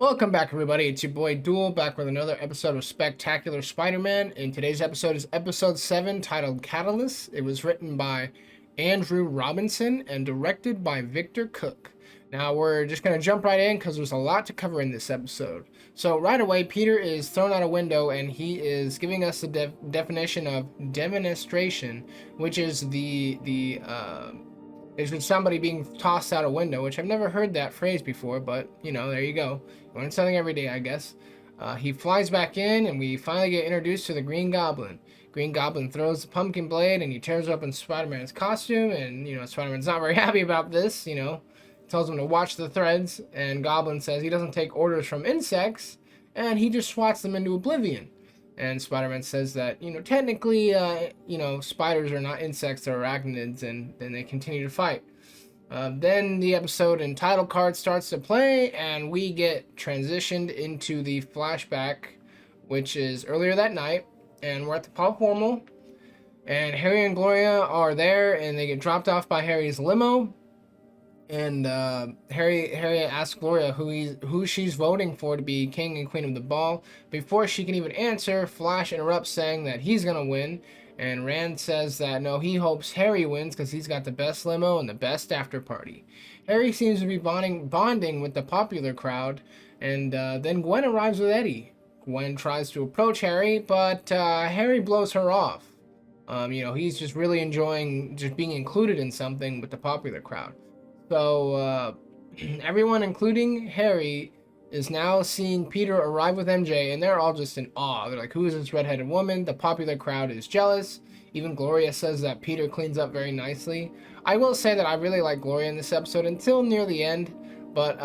Welcome back, everybody. It's your boy Duel back with another episode of Spectacular Spider-Man. And today's episode is episode 7, titled Catalyst. It was written by Andrew Robinson and directed by Victor Cook. Now we're just going to jump right in because there's a lot to cover in this episode. So right away, Peter is thrown out a window and he is giving us the definition of demonstration, which is it's just somebody being tossed out a window, which I've never heard that phrase before, but, you know, there you go. You learn something every day, I guess. He flies back in, and we finally get introduced to the Green Goblin. Green Goblin throws the pumpkin blade, and he tears open Spider-Man's costume, and, Spider-Man's not very happy about this, tells him to watch the threads, and Goblin says he doesn't take orders from insects, and he just swats them into oblivion. And Spider-Man says that, technically, spiders are not insects, they're arachnids, and then they continue to fight. Then the episode and title card starts to play, and we get transitioned into the flashback, which is earlier that night, and we're at the Pop Formal, and Harry and Gloria are there, and they get dropped off by Harry's limo. And Harry asks Gloria who she's voting for to be king and queen of the ball. Before she can even answer, Flash interrupts saying that he's gonna win, and Rand says that no, he hopes Harry wins because he's got the best limo and the best after party. Harry seems to be bonding with the popular crowd, and then Gwen arrives with Eddie. Gwen tries to approach Harry, but Harry blows her off. He's just really enjoying just being included in something with the popular crowd. So, everyone, including Harry, is now seeing Peter arrive with MJ, and they're all just in awe. They're like, who is this redheaded woman? The popular crowd is jealous. Even Gloria says that Peter cleans up very nicely. I will say that I really like Gloria in this episode until near the end, but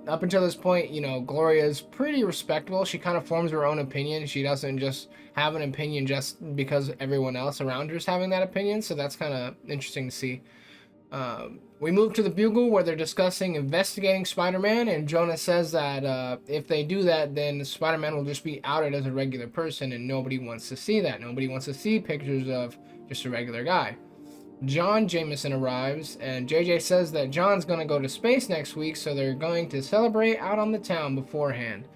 up until this point, Gloria is pretty respectable. She kind of forms her own opinion. She doesn't just have an opinion just because everyone else around her is having that opinion, so that's kind of interesting to see. We move to the Bugle where they're discussing investigating Spider-Man, and Jonah says that if they do that, then Spider-Man will just be outed as a regular person, and nobody wants to see that. Nobody wants to see pictures of just a regular guy. John Jameson arrives, and JJ says that John's going to go to space next week, so they're going to celebrate out on the town beforehand.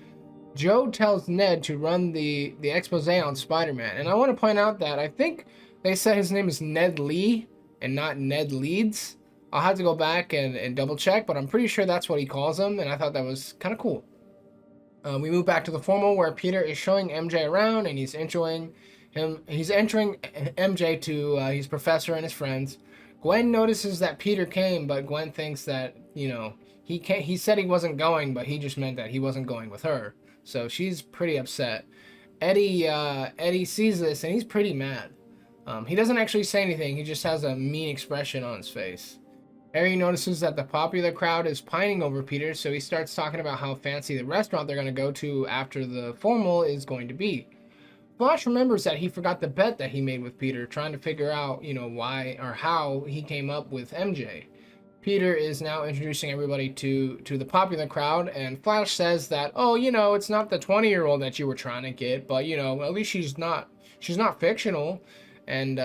Joe tells Ned to run the expose on Spider-Man, and I want to point out that I think they said his name is Ned Lee and not Ned Leeds. I'll have to go back and double check, but I'm pretty sure that's what he calls him, and I thought that was kind of cool. We move back to the formal where Peter is showing MJ around, and he's entering MJ to his professor and his friends. Gwen notices that Peter came, but Gwen thinks that, he said he wasn't going, but he just meant that he wasn't going with her. So she's pretty upset. Eddie sees this, and he's pretty mad. He doesn't actually say anything, he just has a mean expression on his face. Harry notices that the popular crowd is pining over Peter, so he starts talking about how fancy the restaurant they're going to go to after the formal is going to be. Flash remembers that he forgot the bet that he made with Peter, trying to figure out, why or how he came up with MJ. Peter is now introducing everybody to the popular crowd, and Flash says that, it's not the 20-year-old that you were trying to get, but, at least she's not fictional. And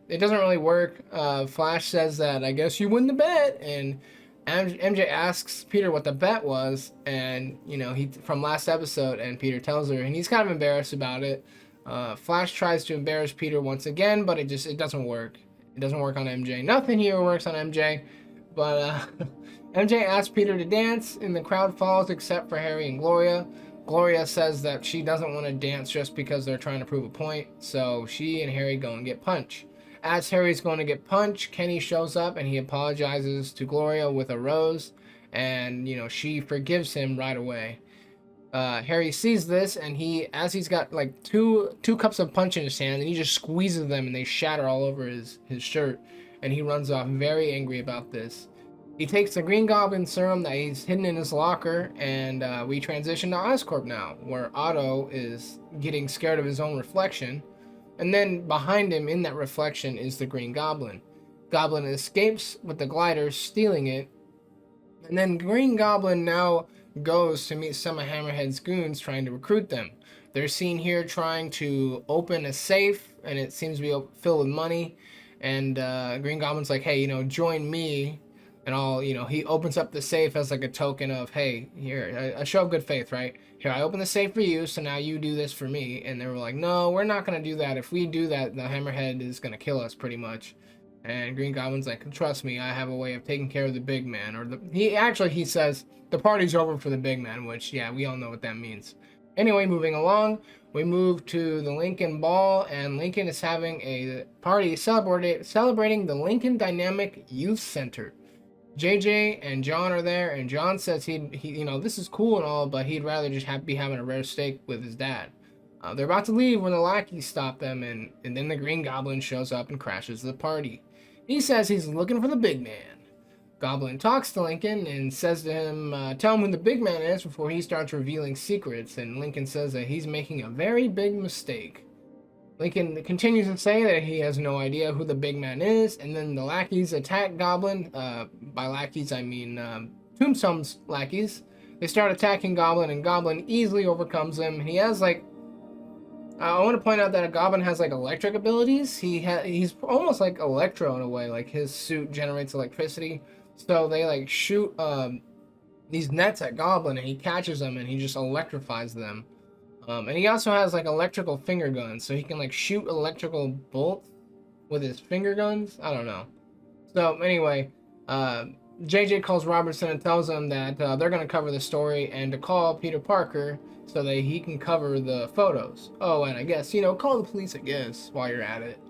it doesn't really work. Flash says that, I guess you win the bet. And MJ asks Peter what the bet was. And, he from last episode. And Peter tells her. And he's kind of embarrassed about it. Flash tries to embarrass Peter once again. But it doesn't work. It doesn't work on MJ. Nothing here works on MJ. But MJ asks Peter to dance. And the crowd follows except for Harry and Gloria. Gloria says that she doesn't want to dance just because they're trying to prove a point, so she and Harry go and get punched. As Harry's going to get punched, Kenny shows up and he apologizes to Gloria with a rose, and she forgives him right away. Harry sees this, and he's got like two cups of punch in his hand, and he just squeezes them and they shatter all over his shirt, and he runs off very angry about this. He takes the Green Goblin serum that he's hidden in his locker, and we transition to Oscorp now, where Otto is getting scared of his own reflection, and then behind him in that reflection is the Green Goblin. Goblin escapes with the glider, stealing it, and then Green Goblin now goes to meet some of Hammerhead's goons trying to recruit them. They're seen here trying to open a safe, and it seems to be filled with money, and Green Goblin's like, hey, join me. and all, he opens up the safe as like a token of, hey, here, a show of good faith, right? Here, I open the safe for you, so now you do this for me. And they were like, no, we're not gonna do that. If we do that, the Hammerhead is gonna kill us, pretty much. And Green Goblin's like, trust me, I have a way of taking care of the big man. Or he says the party's over for the big man, which, yeah, we all know what that means. Anyway, moving along, we move to the Lincoln Ball, and Lincoln is having a party celebrating the Lincoln Dynamic Youth Center. JJ and John are there, and John says he this is cool and all, but he'd rather just be having a rare steak with his dad. They're about to leave when the lackeys stop them, and then the Green Goblin shows up and crashes the party. He says he's looking for the big man. Goblin talks to Lincoln and says to him, tell him who the big man is before he starts revealing secrets, and Lincoln says that he's making a very big mistake. Lincoln continues to say that he has no idea who the big man is, and then the lackeys attack Goblin. By lackeys, I mean Tombstone's lackeys. They start attacking Goblin, and Goblin easily overcomes them. He has like, I want to point out that a Goblin has like electric abilities. He's almost like Electro in a way. Like his suit generates electricity, so they like shoot these nets at Goblin, and he catches them, and he just electrifies them. And he also has like electrical finger guns, so he can like shoot electrical bolts with his finger guns. I don't know. So anyway, JJ calls Robertson and tells him that they're gonna cover the story and to call Peter Parker so that he can cover the photos. Oh, and I guess call the police, I guess, while you're at it.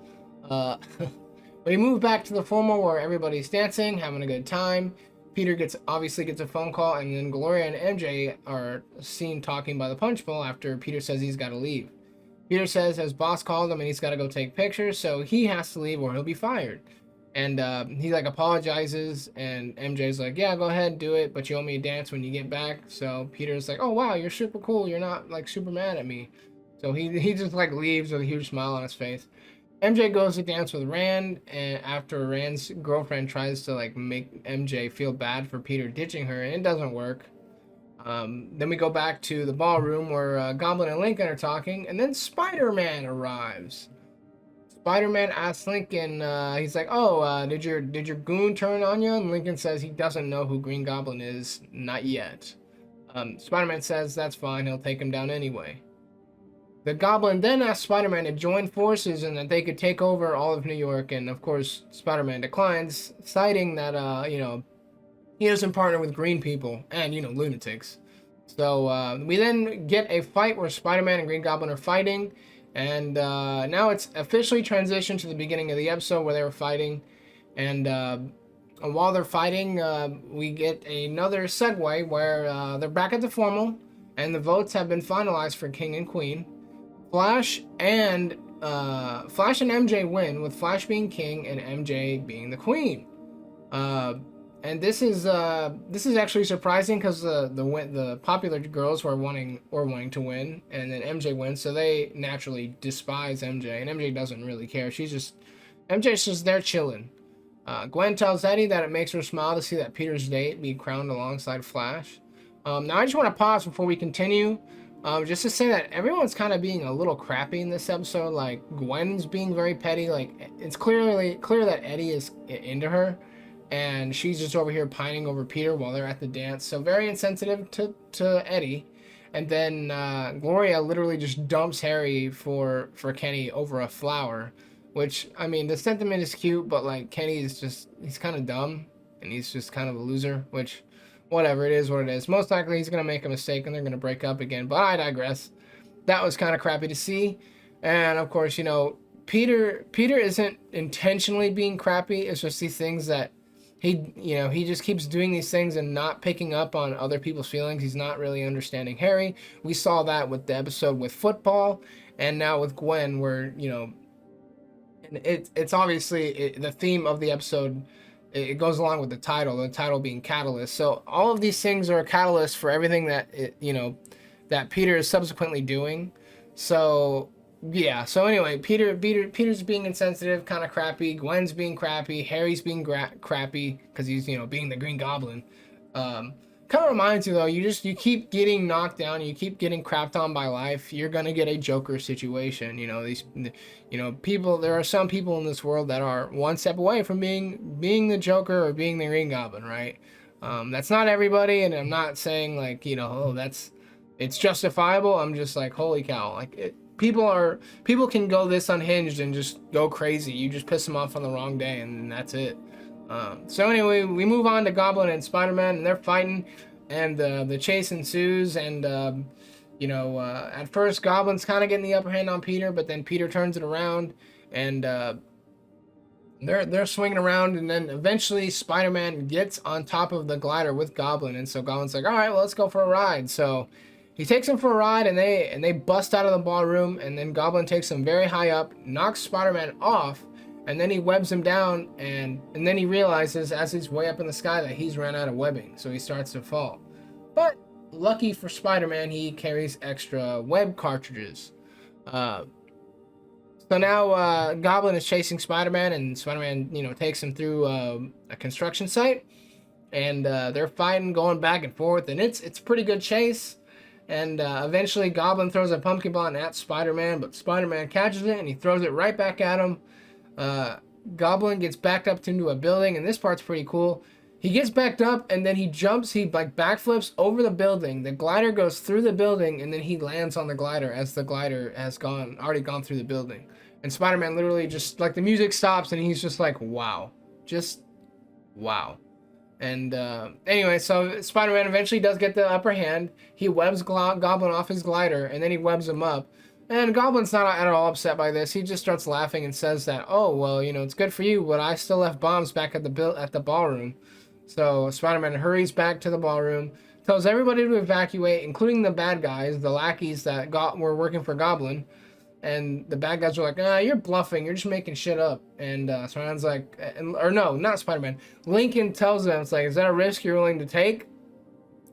We move back to the formal where everybody's dancing, having a good time. Peter obviously gets a phone call, and then Gloria and MJ are seen talking by the punch bowl after Peter says he's got to leave. Peter says his boss called him and he's got to go take pictures, so he has to leave or he'll be fired. And he like apologizes, and MJ's like, yeah, go ahead, do it, but you owe me a dance when you get back. So Peter's like, oh wow, you're super cool, you're not like super mad at me. So he just like leaves with a huge smile on his face. MJ goes to dance with Rand, and after Rand's girlfriend tries to like make MJ feel bad for Peter ditching her, and it doesn't work. Then we go back to the ballroom where Goblin and Lincoln are talking, and then Spider-Man arrives. Spider-Man asks Lincoln, he's like, oh, did your goon turn on you? And Lincoln says he doesn't know who Green Goblin is, not yet. Spider-Man says that's fine, he'll take him down anyway. The Goblin then asked Spider-Man to join forces and that they could take over all of New York, and of course Spider-Man declines, citing that he doesn't partner with green people and lunatics. So we then get a fight where Spider-Man and Green Goblin are fighting, and now it's officially transitioned to the beginning of the episode where they were fighting, and while they're fighting, we get another segue where they're back at the formal, and the votes have been finalized for King and Queen. Flash and MJ win, with Flash being king and MJ being the queen. And this is actually surprising because the popular girls were wanting to win, and then MJ wins, so they naturally despise MJ, and MJ doesn't really care. MJ's just there chilling. Gwen tells Eddie that it makes her smile to see that Peter's date be crowned alongside Flash. Now I just want to pause before we continue. Just to say that everyone's kind of being a little crappy in this episode. Like, Gwen's being very petty. Like, it's clear that Eddie is into her, and she's just over here pining over Peter while they're at the dance. So very insensitive to Eddie. And then Gloria literally just dumps Harry for Kenny over a flower, which, I mean, the sentiment is cute, but like Kenny is he's kind of dumb, and he's just kind of a loser, which, whatever, it is what it is. Most likely he's going to make a mistake and they're going to break up again, but I digress. That was kind of crappy to see. And of course, Peter isn't intentionally being crappy. It's just these things that he just keeps doing these things and not picking up on other people's feelings. He's not really understanding Harry. We saw that with the episode with football, and now with Gwen, where, and it's obviously the theme of the episode. It goes along with the title being Catalyst. So all of these things are a catalyst for everything that that Peter is subsequently doing. So yeah. So anyway, Peter's being insensitive, kind of crappy. Gwen's being crappy. Harry's being crappy because he's being the Green Goblin. Kind of reminds you though, you keep getting knocked down, you keep getting crapped on by life, you're gonna get a Joker situation. You know, people. There are some people in this world that are one step away from being the Joker or being the Green Goblin, right? That's not everybody, and I'm not saying like, oh, it's justifiable. I'm just like, holy cow, like people can go this unhinged and just go crazy. You just piss them off on the wrong day, and that's it. So anyway, we move on to Goblin and Spider-Man, and they're fighting, and the chase ensues. And at first Goblin's kind of getting the upper hand on Peter, but then Peter turns it around, and they're swinging around, and then eventually Spider-Man gets on top of the glider with Goblin, and so Goblin's like, all right, well, let's go for a ride. So he takes him for a ride, and they bust out of the ballroom, and then Goblin takes him very high up, knocks Spider-Man off. And then he webs him down, and then he realizes as he's way up in the sky that he's ran out of webbing, so he starts to fall. But lucky for Spider-Man, he carries extra web cartridges. So now Goblin is chasing Spider-Man, and Spider-Man, takes him through a construction site, and they're fighting, going back and forth, and it's a pretty good chase. And eventually, Goblin throws a pumpkin bomb at Spider-Man, but Spider-Man catches it and he throws it right back at him. Goblin gets backed up into a building, and this part's pretty cool. He gets backed up, and then he backflips over the building. The glider goes through the building, and then he lands on the glider as the glider has already gone through the building. And Spider-Man literally just, like, the music stops, and he's just like, wow. Just, wow. And anyway, so Spider-Man eventually does get the upper hand. He webs Goblin off his glider, and then he webs him up. And Goblin's not at all upset by this. He just starts laughing and says that, oh, well, it's good for you, but I still left bombs back at the ballroom. So Spider-Man hurries back to the ballroom, tells everybody to evacuate, including the bad guys, the lackeys that were working for Goblin. And the bad guys are like, you're bluffing. You're just making shit up. And Spider-Man's like, or no, not Spider-Man. Lincoln tells them, it's like, is that a risk you're willing to take?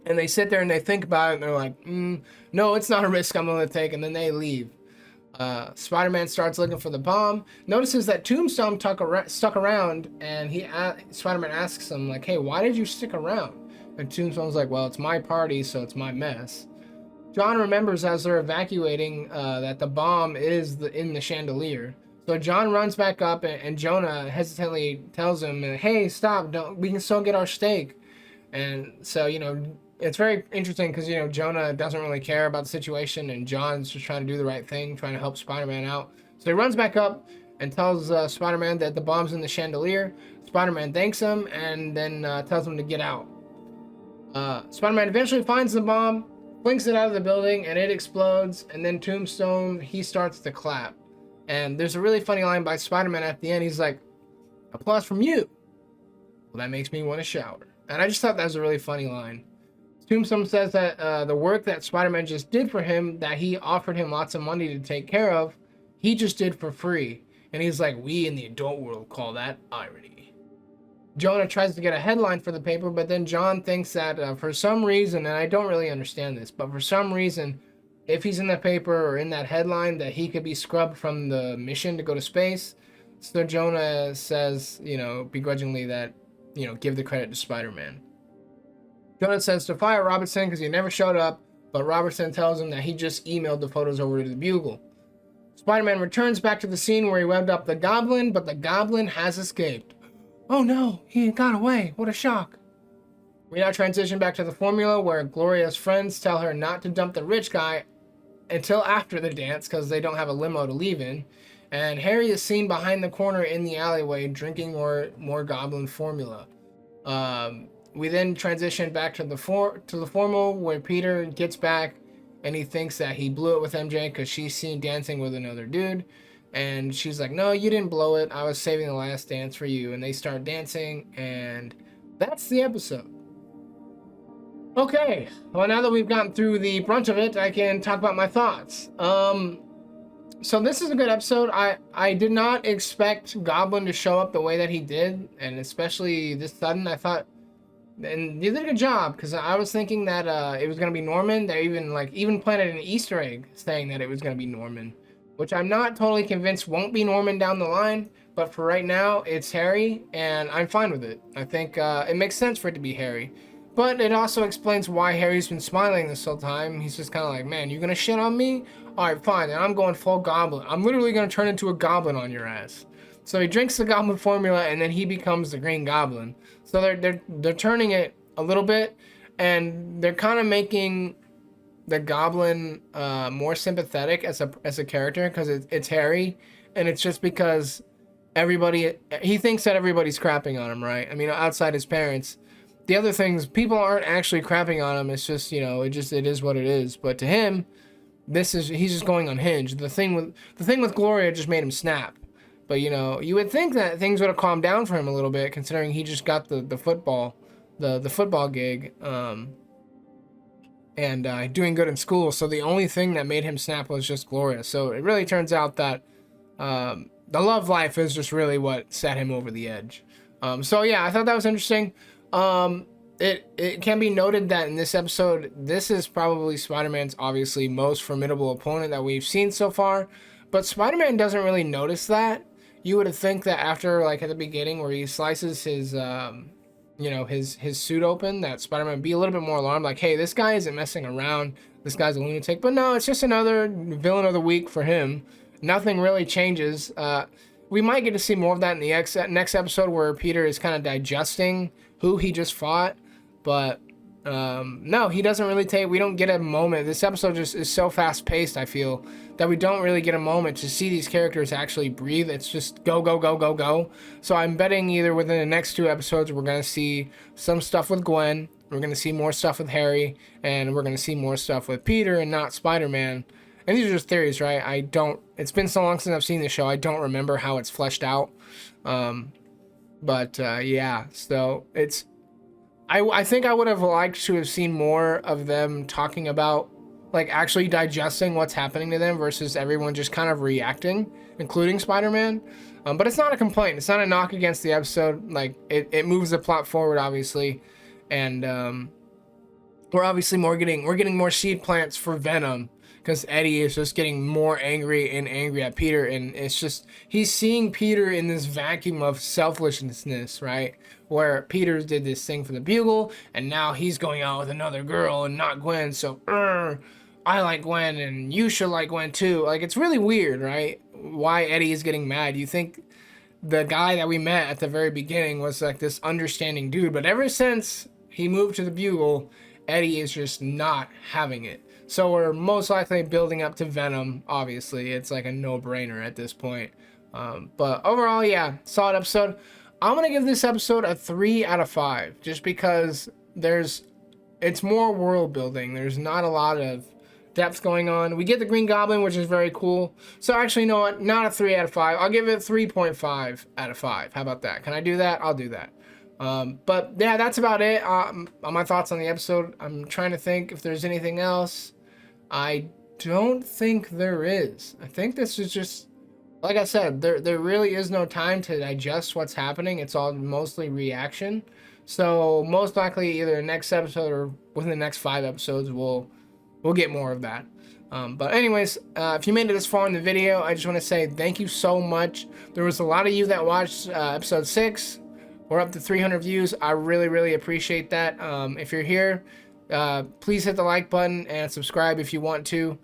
And they sit there and they think about it, and they're like, no, it's not a risk I'm willing to take. And then they leave. Spider-Man starts looking for the bomb, notices that Tombstone stuck around, and Spider-Man asks him, like, hey, why did you stick around? And Tombstone's like, well, it's my party, so it's my mess. John remembers as they're evacuating that the bomb is in the chandelier. So John runs back up, and Jonah hesitantly tells him, hey, stop, we can still get our steak. And so, it's very interesting because, Jonah doesn't really care about the situation, and John's just trying to do the right thing, trying to help Spider-Man out. So he runs back up and tells Spider-Man that the bomb's in the chandelier. Spider-Man thanks him and then tells him to get out. Spider-Man eventually finds the bomb, flings it out of the building, and it explodes. And then Tombstone, he starts to clap. And there's a really funny line by Spider-Man at the end. He's like, applause from you. Well, that makes me want to shower. And I just thought that was a really funny line. Tombstone says that the work that Spider-Man just did for him, that he offered him lots of money to take care of, he just did for free. And he's like, we in the adult world call that irony. Jonah tries to get a headline for the paper, but then John thinks that for some reason, and I don't really understand this, but for some reason, if he's in the paper or in that headline, that he could be scrubbed from the mission to go to space. So Jonah says, begrudgingly that, give the credit to Spider-Man. Jonah says to fire Robertson because he never showed up, but Robertson tells him that he just emailed the photos over to the Bugle. Spider-Man returns back to the scene where he webbed up the Goblin, but the Goblin has escaped. Oh no, he got away. What a shock. We now transition back to the formula where Gloria's friends tell her not to dump the rich guy until after the dance because they don't have a limo to leave in. And Harry is seen behind the corner in the alleyway drinking more Goblin formula. We then transition back to the formal where Peter gets back and he thinks that he blew it with MJ because she's seen dancing with another dude. And she's like, no, you didn't blow it. I was saving the last dance for you. And they start dancing, and that's the episode. Okay, well, now that we've gotten through the brunt of it, I can talk about my thoughts. So this is a good episode. I did not expect Goblin to show up the way that he did, and especially this sudden. I thought, and you did a good job, because I was thinking that it was going to be Norman. They even planted an Easter egg saying that it was going to be Norman, which I'm not totally convinced won't be Norman down the line, but for right now, it's Harry, and I'm fine with it. I think it makes sense for it to be Harry. But it also explains why Harry's been smiling this whole time. He's just kind of like, man, you gonna shit on me? Alright, fine, then I'm going full goblin. I'm literally gonna turn into a goblin on your ass. So he drinks the goblin formula, and then he becomes the Green Goblin. So they're turning it a little bit, and they're kind of making the goblin more sympathetic as a character, because it's Harry, and it's just because he thinks that everybody's crapping on him, right? I mean, outside his parents. The other things, people aren't actually crapping on him. It's just, it is what it is. But to him, he's just going unhinged. The thing with Gloria just made him snap. But you would think that things would have calmed down for him a little bit, considering he just got the football gig, and doing good in school. So the only thing that made him snap was just Gloria. So it really turns out that the love life is just really what set him over the edge. So yeah, I thought that was interesting. It can be noted that in this episode, this is probably Spider-Man's obviously most formidable opponent that we've seen so far, but Spider-Man doesn't really notice that. You would think that after, like, at the beginning where he slices his suit open, that Spider-Man would be a little bit more alarmed, like, hey, this guy isn't messing around, this guy's a lunatic. But no, it's just another villain of the week for him. Nothing really changes. We might get to see more of that in the next episode, where Peter is kind of digesting who he just fought, but no, he doesn't really we don't get a moment. This episode just is so fast paced, I feel, that we don't really get a moment to see these characters actually breathe. It's just go, go, go, go, go. So I'm betting either within the next 2 episodes, we're going to see some stuff with Gwen, we're going to see more stuff with Harry, and we're going to see more stuff with Peter and not Spider-Man. And these are just theories, right? It's been so long since I've seen the show, I don't remember how it's fleshed out. Yeah, so I think I would have liked to have seen more of them talking about, like, actually digesting what's happening to them versus everyone just kind of reacting, including Spider-Man. But it's not a complaint. It's not a knock against the episode. Like, it moves the plot forward, obviously. And we're getting more seed plants for Venom, because Eddie is just getting more angry at Peter, and it's just, he's seeing Peter in this vacuum of selflessness, right? Where Peter did this thing for the Bugle, and now he's going out with another girl and not Gwen, so I like Gwen, and you should like Gwen too. Like, it's really weird, right? Why Eddie is getting mad. You think the guy that we met at the very beginning was like this understanding dude, but ever since he moved to the Bugle, Eddie is just not having it. So we're most likely building up to Venom, obviously. It's like a no-brainer at this point. But overall, yeah, solid episode. I'm going to give this episode a 3 out of 5, just because it's more world building. There's not a lot of depth going on. We get the Green Goblin, which is very cool. So actually, you know what? Not a 3 out of 5. I'll give it 3.5 out of 5. How about that? Can I do that? I'll do that. But yeah, that's about it. On my thoughts on the episode. I'm trying to think if there's anything else. I don't think there is. I think this is just, like I said, there really is no time to digest what's happening. It's all mostly reaction. So most likely either the next episode or within the next 5 episodes, we'll get more of that. But anyways, if you made it this far in the video, I just want to say thank you so much. There was a lot of you that watched episode 6. We're up to 300 views. I really, really appreciate that. If you're here, please hit the like button and subscribe if you want to,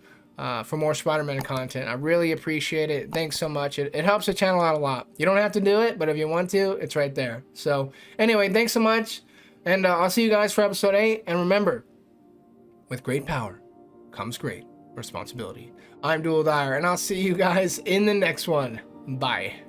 for more Spider-Man content. I really appreciate it. Thanks so much. It helps the channel out a lot. You don't have to do it, but if you want to, it's right there. So anyway, thanks so much, and I'll see you guys for episode 8. And remember, with great power comes great responsibility. I'm Dual Dyer, and I'll see you guys in the next one. Bye.